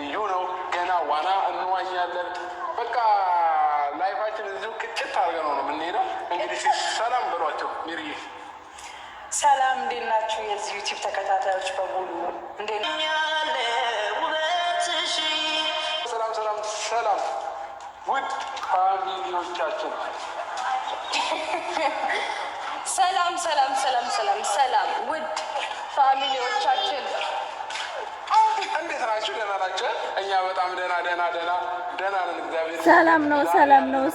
ልዩ ነው። ገና ዋና እንዋኛለን። በቃ ላይፋችን እዚሁ ቅጭት አድርገን ነው የምንሄደው። እንግዲህ ሰላም በሏቸው። ሚሪዬ ሰላም፣ እንዴት ናችሁ? የዚህ ዩቲዩብ ተከታታዮች በሙሉ እንዴት ነው? ሰላም ሰላም ሰላም፣ ውድ ፋሚሊዎቻችን ሰላም ሰላም ሰላም ሰላም ሰላም፣ ውድ ፋሚሊዎቻችን እንዴት ናችሁ? ደህና ናቸው። እኛ በጣም ደህና ነን። እግዚአብሔር ሰላም ነው።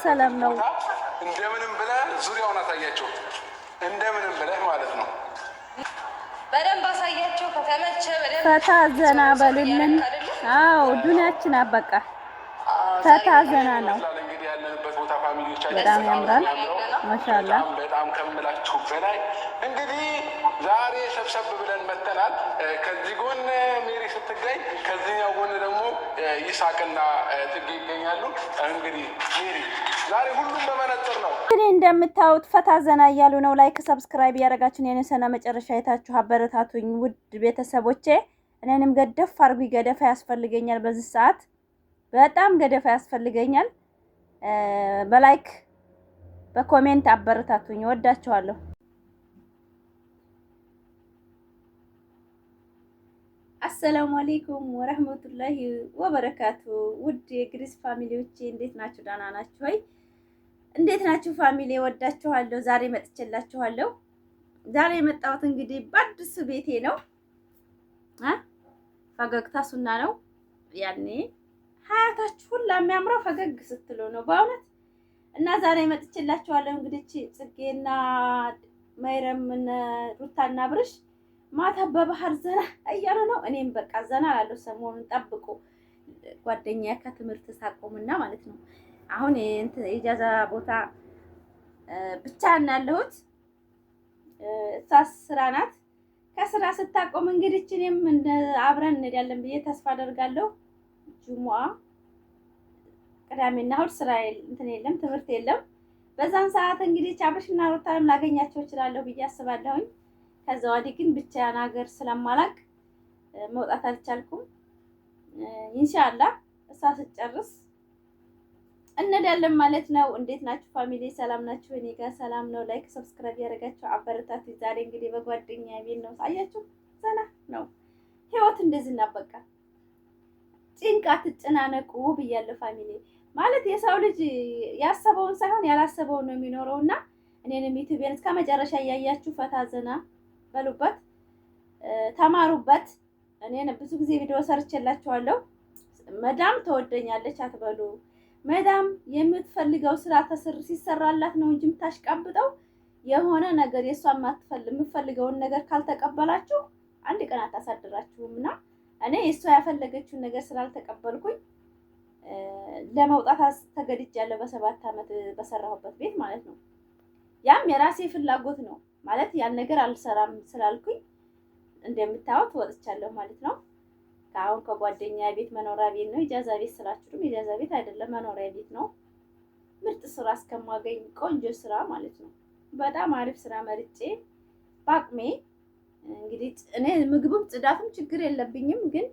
ሰላም ነው። እንደምንም ብለህ ዙሪያውን አሳያቸው። እንደምንም ብለህ ማለት ነው። በደንብ አሳያቸው። ከተመቸ በደንብ ፈታ ዘና በሉልን። አዎ ዱንያችን አበቃ። ፈታ ዘና ነው። እንግዲህ ያለንበት ቦታ ፋሚሊዎቻችን በጣም ያምራል። ማሻአላ በጣም ከምላችሁ በላይ እንግዲህ ዛሬ ሰብሰብ ብለን መተናል። ከዚህ ጎን ሜሪ ስትገኝ፣ ከዚህኛው ጎን ደግሞ ይሳቅና ትጌ ይገኛሉ። እንግዲህ ሜሪ ዛሬ ሁሉም በመነጽር ነው። እንግዲህ እንደምታዩት ፈታ ዘና እያሉ ነው። ላይክ ሰብስክራይብ ያደረጋችሁን የነሰና መጨረሻ አይታችሁ አበረታቱኝ ውድ ቤተሰቦቼ። እኔንም ገደፍ አርጉ። ገደፋ ያስፈልገኛል። በዚህ ሰዓት በጣም ገደፋ ያስፈልገኛል። በላይክ በኮሜንት አበረታቱኝ። ወዳችኋለሁ። አሰላሙ አለይኩም ወራህመቱላሂ ወበረካቱ። ውድ የግሪስ ፋሚሊዎቼ እንዴት ናችሁ? ደህና ናችሁ ወይ? እንዴት ናችሁ ፋሚሊ? ወዳችኋለሁ። ዛሬ መጥቼላችኋለሁ። ዛሬ የመጣሁት እንግዲህ በአዲስ ቤቴ ነው። ፈገግታ ሱና ነው። ያኔ ሀያታችሁ ሁላ የሚያምረው ፈገግ ስትሉ ነው በእውነት። እና ዛሬ መጥቼላችኋለሁ። እንግዲህ ጽጌና መይረም ሩታና ብርሽ ማታ በባህር ዘና እያሉ ነው። እኔም በቃ ዘና አላለሁ። ሰሞኑን ጠብቁ ጓደኛዬ ከትምህርት ሳቆምና ማለት ነው። አሁን የኢጃዛ ቦታ ብቻ ያለሁት እሷ ስራ ናት። ከስራ ስታቆም እንግዲህ እኔም አብረን እንሄዳለን ብዬ ተስፋ አደርጋለሁ። ጁሙአ ቅዳሜና እሑድ ስራ የለም፣ ትምህርት የለም። በዛን ሰዓት እንግዲህ አብርሽና ሩታንም ላገኛቸው እችላለሁ ብዬ አስባለሁኝ። ከዛ ወዲህ ግን ብቻዬን ሀገር ስለማላቅ መውጣት አልቻልኩም። ኢንሻአላህ እሷ ስትጨርስ እንሄዳለን ማለት ነው። እንዴት ናችሁ ፋሚሊ? ሰላም ናችሁ? እኔ ጋር ሰላም ነው። ላይክ ሰብስክራይብ ያደረጋችሁ አበረታቱ። ዛሬ እንግዲህ በጓደኛ ቤት ነው። አያችሁ ዘና ነው ህይወት። እንደዚህ እናበቃ ጭንቃት ትጨናነቁ ብያለሁ ፋሚሊ። ማለት የሰው ልጅ ያሰበውን ሳይሆን ያላሰበውን ነው የሚኖረውና እኔንም ዩቲዩብን እስከ መጨረሻ እያያችሁ ፈታ ዘና በሉበት፣ ተማሩበት። እኔ ብዙ ጊዜ ቪዲዮ ሰርቼላችኋለሁ። መዳም ተወደኛለች አትበሉ። መዳም የምትፈልገው ስራ ሲሰራላት ነው እንጂ የምታሽቃብጠው የሆነ ነገር የሷን የምትፈልገውን ነገር ካልተቀበላችሁ አንድ ቀን አታሳድራችሁምና እኔ የሷ ያፈለገችውን ነገር ስላልተቀበልኩኝ ለመውጣት ተገድጃለሁ። በ7 ዓመት በሰራሁበት ቤት ማለት ነው። ያም የራሴ ፍላጎት ነው ማለት ያን ነገር አልሰራም ስላልኩኝ እንደምታዩት ወጥቻለሁ ማለት ነው። አሁን ከጓደኛ ቤት መኖሪያ ቤት ነው። ኢጃዛ ቤት ስላችሁም ኢጃዛ ቤት አይደለም መኖሪያ ቤት ነው። ምርጥ ስራ እስከማገኝ ቆንጆ ስራ ማለት ነው። በጣም አሪፍ ስራ መርጬ በአቅሜ እንግዲህ እኔ ምግብም ጽዳትም ችግር የለብኝም። ግን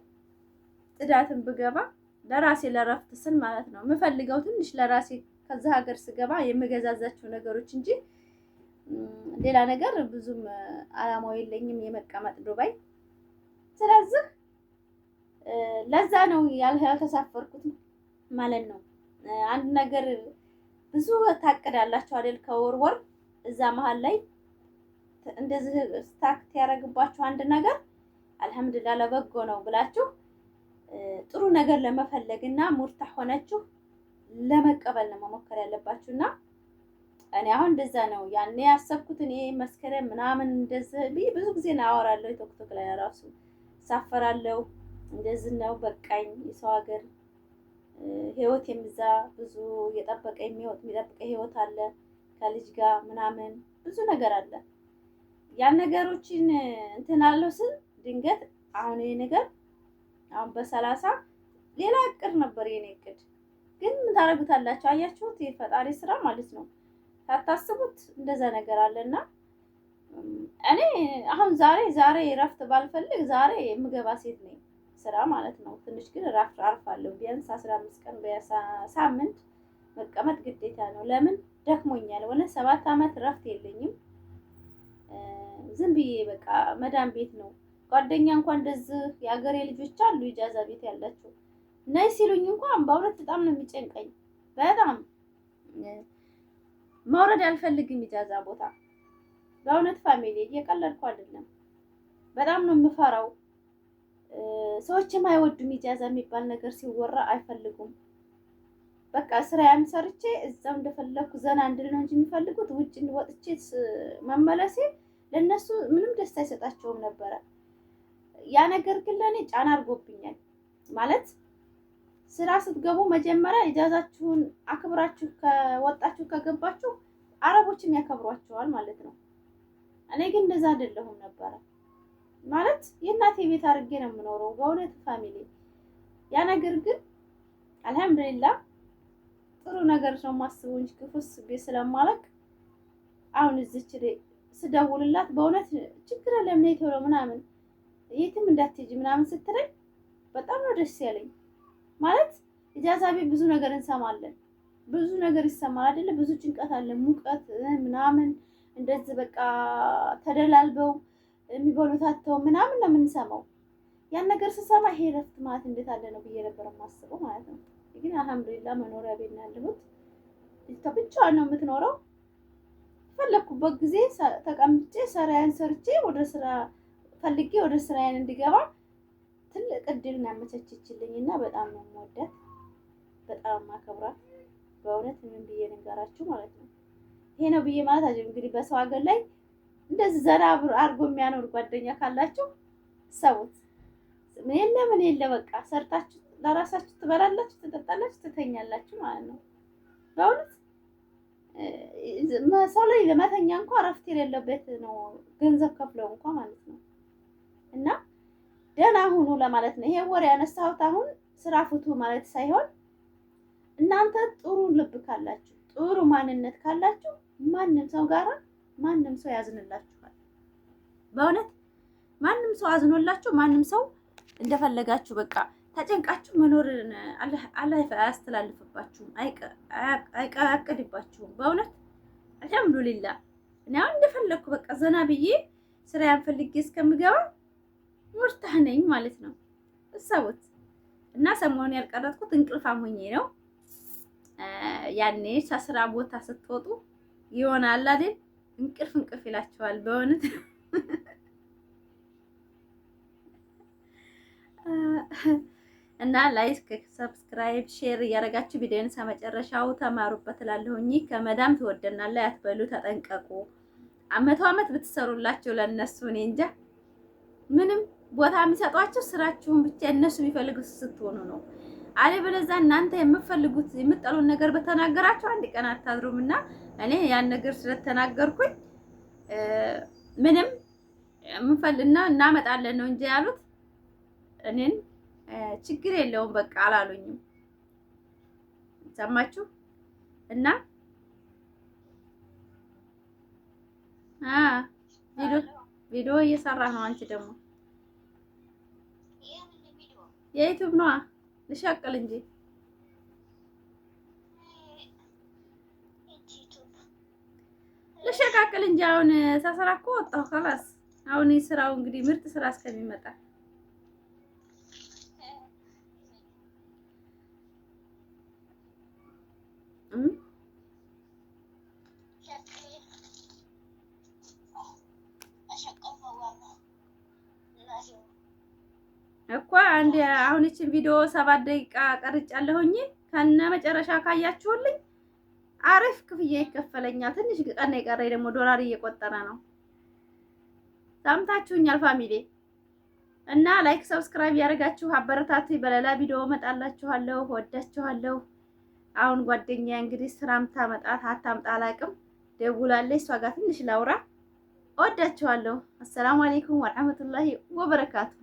ጽዳትም ብገባ ለራሴ ለረፍት ስል ማለት ነው የምፈልገው ትንሽ ለራሴ ከዛ ሀገር ስገባ የምገዛዛቸው ነገሮች እንጂ ሌላ ነገር ብዙም አላማው የለኝም የመቀመጥ ዱባይ። ስለዚህ ለዛ ነው ያልተሳፈርኩት ማለት ነው። አንድ ነገር ብዙ ታቅዳላችሁ አይደል? ከወር እዛ መሃል ላይ እንደዚህ ስታክት ያደርግባችሁ አንድ ነገር አልሐምዱሊላህ ለበጎ ነው ብላችሁ ጥሩ ነገር ለመፈለግና ሙርታህ ሆነችሁ ለመቀበል ነው መሞከር ያለባችሁና እኔ አሁን እንደዛ ነው ያኔ ያሰብኩት። እኔ መስከረም ምናምን እንደዚህ ብዙ ጊዜ ነው አወራለሁ። ቲክቶክ ላይ ራሱ ሳፈራለሁ። እንደዚህ ነው በቃኝ። የሰው ሀገር ህይወት የሚዛ ብዙ የጠበቀ የሚጠብቀ ህይወት አለ። ከልጅ ጋር ምናምን ብዙ ነገር አለ። ያን ነገሮችን እንትን አለው ስል ድንገት አሁን ይሄ ነገር አሁን በ30 ሌላ እቅድ ነበር የኔ እቅድ። ግን ምን ታረጉታላችሁ? አያችሁት? የፈጣሪ ስራ ማለት ነው። ታታስቡት እንደዛ ነገር አለና እኔ አሁን ዛሬ እረፍት ባልፈልግ ዛሬ የምገባ ሴት ነኝ። ስራ ማለት ነው። ትንሽ ግን አርፋለሁ። ቢያንስ 15 ቀን በሳምንት መቀመጥ ግዴታ ነው። ለምን ደክሞኛል። ወለ 7 አመት እረፍት የለኝም። ዝም ብዬ በቃ መዳም ቤት ነው። ጓደኛ እንኳን እንደዚህ የአገሬ ልጆች አሉ ኢጃዛ ቤት ያላቸው ነይ ሲሉኝ እንኳን በእውነት በጣም ነው የሚጨንቀኝ። በጣም መውረድ አልፈልግም ኢጃዛ ቦታ። በእውነት ፋሚሊ እየቀለድኩ አይደለም። በጣም ነው የምፈራው። ሰዎችም አይወዱም ኢጃዛ የሚባል ነገር ሲወራ አይፈልጉም። በቃ ስራዬን ሰርቼ እዛው እንደፈለኩ ዘና እንድል ነው እንጂ የሚፈልጉት ውጭ ወጥቼ መመለሴ ለነሱ ምንም ደስታ አይሰጣቸውም ነበረ። ያ ነገር ግን ለኔ ጫና አድርጎብኛል። ማለት ስራ ስትገቡ መጀመሪያ ኢጃዛችሁን አክብራችሁ ከወጣችሁ ከገባችሁ አረቦችም ያከብሯቸዋል ማለት ነው። እኔ ግን እንደዛ አይደለሁም ነበረ። ማለት የእናቴ ቤት አድርጌ ነው የምኖረው በእውነት ፋሚሊ። ያ ነገር ግን አልሐምዱሊላህ ጥሩ ነገር ነው ማስበው እንጂ ክፉስ ቤት ስለማለቅ አሁን እዚች ስደውልላት በእውነት ችግር የለም ነይ ቶሎ ምናምን የትም እንዳትሄጂ ምናምን ስትለኝ በጣም ነው ደስ ያለኝ። ማለት ኢጃዛ ቤት ብዙ ነገር እንሰማለን። ብዙ ነገር ይሰማል አይደለ? ብዙ ጭንቀት አለ፣ ሙቀት ምናምን እንደዚህ በቃ ተደላልበው የሚበሉት አጥተው ምናምን ነው የምንሰማው። ያን ነገር ስሰማ ይሄ እረፍት ማለት እንዴት አለ ነው ብዬ ነበር የማስበው ማለት ነው። ግን አልሐምዱሊላህ መኖሪያ ቤት ነው ያለሁት። ብቻዋን ነው የምትኖረው። ፈለኩበት ጊዜ ተቀምጬ ስራዬን ሰርቼ ወደ ስራ ፈልጌ ወደ ስራዬን እንድገባ ትልቅ እድል ነው ያመቻቸችልኝና በጣም ነው የምወዳት፣ በጣም ማከብራት። በእውነት ምን ብዬ ልንገራችሁ ማለት ነው። ይሄ ነው ብዬ ማለት አይደለም። እንግዲህ በሰው ሀገር ላይ እንደዚህ ዘና አድርጎ የሚያኖር ጓደኛ ካላችሁ ሰውት ምን የለ በቃ ሰርታችሁ ለራሳችሁ ትበላላችሁ፣ ትጠጣላችሁ፣ ትተኛላችሁ ማለት ነው። በእውነት ሰው ላይ ለመተኛ እንኳን እረፍት የሌለበት ነው ገንዘብ ከፍለው እንኳን ማለት ነው። እና ደህና ሁኑ ለማለት ነው። ይሄ ወሬ ያነሳሁት አሁን ስራ ፍቱ ማለት ሳይሆን እናንተ ጥሩ ልብ ካላችሁ፣ ጥሩ ማንነት ካላችሁ ማንም ሰው ጋራ ማንም ሰው ያዝንላችኋል። በእውነት ማንም ሰው አዝኖላችሁ፣ ማንም ሰው እንደፈለጋችሁ በቃ ተጨንቃችሁ መኖርን አላህ አያስተላልፍባችሁም፣ አይቀድባችሁም። በእውነት አልሐምዱሊላህ እኔ አሁን እንደፈለኩ በቃ ዘና ብዬ ስራዬን ፈልጌ እስከምገባ ሙርታህ ነኝ ማለት ነው። እሰቡት። እና ሰሞኑን ያልቀረጥኩት እንቅልፋም ሆኜ ነው። ያኔ ከስራ ቦታ ስትወጡ ይሆናል አይደል እንቅልፍ ይላችኋል በእውነት እና ላይክ፣ ሰብስክራይብ፣ ሼር እያደረጋችሁ ቪዲዮን እስከመጨረሻው ተማሩበት እላለሁኝ። ከመዳም ትወደናለህ አትበሉ፣ ተጠንቀቁ። አመት ብትሰሩላቸው ለነሱ እኔ እንጃ ምንም ቦታ የሚሰጧቸው ስራችሁን ብቻ እነሱ የሚፈልጉት ስትሆኑ ነው። አለበለዚያ እናንተ የምትፈልጉት የምትጠሉን ነገር በተናገራችሁ አንድ ቀን አታድሩምና እኔ ያን ነገር ስለተናገርኩኝ ምንም የምንፈልግና እናመጣለን ነው እንጂ ያሉት እኔን ችግር የለውም በቃ አላሉኝም። ሰማችሁ? እና ቪዲዮ እየሰራ ነው። አንቺ ደግሞ የዩቲዩብ ነዋ። ልሸቅል እንጂ ልሸቃቅል እንጂ አሁን ሳሰራ እኮ ወጣሁ خلاص። አሁን ስራው እንግዲህ ምርጥ ስራ እስከሚመጣ እኮ አንድ አሁን እቺን ቪዲዮ 7 ደቂቃ ቀርጫለሁኝ። ከነ መጨረሻ ካያችሁልኝ አሪፍ ክፍያ ይከፈለኛል። ትንሽ ቀን የቀረኝ ደግሞ ዶላር እየቆጠረ ነው። ሰምታችሁኛል ፋሚሊ። እና ላይክ ሰብስክራይብ ያደርጋችሁ አበረታቱ። በሌላ ቪዲዮ እመጣላችኋለሁ። ወዳችኋለሁ። አሁን ጓደኛዬ እንግዲህ ስራም ታመጣት አታምጣ አላውቅም፣ ደውላለች። እሷ ጋር ትንሽ ላውራ። ወዳችኋለሁ። አሰላሙ አለይኩም ወራህመቱላሂ ወበረካቱ።